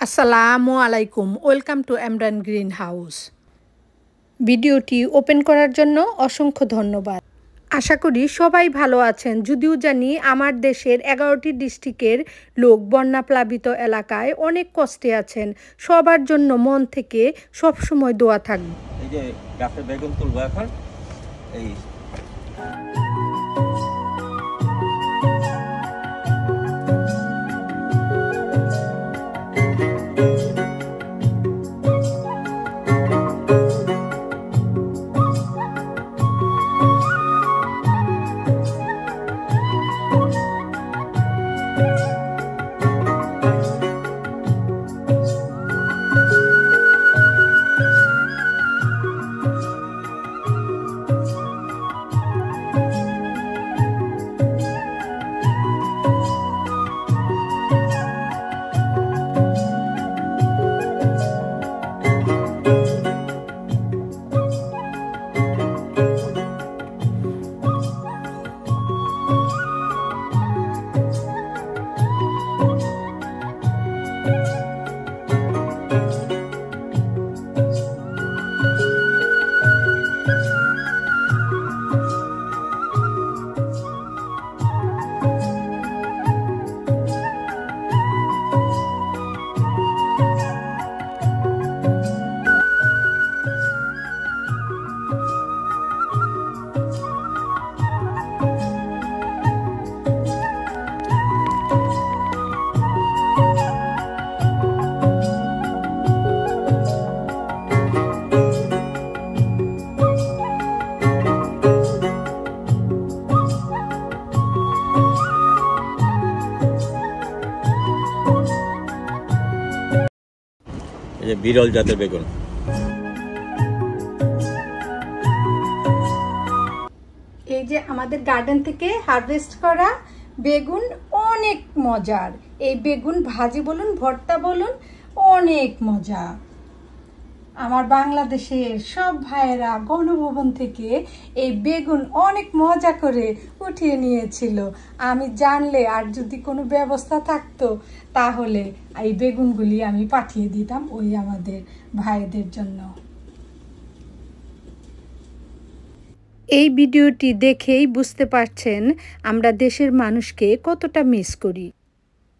আসসালামু আলাইকুম, welcome to Emran green house. ভিডিওটি ওপেন করার জন্য অসংখ্য ধন্যবাদ। আশা করি সবাই ভালো আছেন। যদিও জানি আমার দেশের 11টি ডিস্ট্রিক্টের লোক বন্যাপ্লাবিত এলাকায় অনেক কষ্টে আছেন। সবার জন্য মন থেকে সবসময় দোয়া থাকবে। এই যে গাছে বেগুন তুলবো এখন। এই বিরল জাতের বেগুন। এই যে আমাদের গার্ডেন থেকে হারভেস্ট করা বেগুন অনেক মজার। এই বেগুন ভাজি বলুন, ভর্তা বলুন, অনেক মজা। আমার বাংলাদেশের সব ভাইয়েরা গণভবন থেকে এই বেগুন অনেক মজা করে উঠিয়ে নিয়েছিল। আমি জানলে আর যদি কোনো ব্যবস্থা থাকতো তাহলে এই বেগুনগুলি আমি পাঠিয়ে দিতাম ওই আমাদের ভাইদের জন্য। এই ভিডিওটি দেখেই বুঝতে পারছেন আমরা দেশের মানুষকে কতটা মিস করি।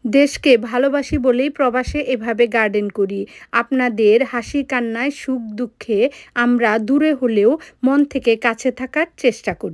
দেশকে ভালোবাসি বলেই প্রবাসে এভাবে গার্ডেন করি। আপনাদের হাসি কান্নায় সুখ দুঃখে আমরা দূরে হলেও মন থেকে কাছে থাকার চেষ্টা করি।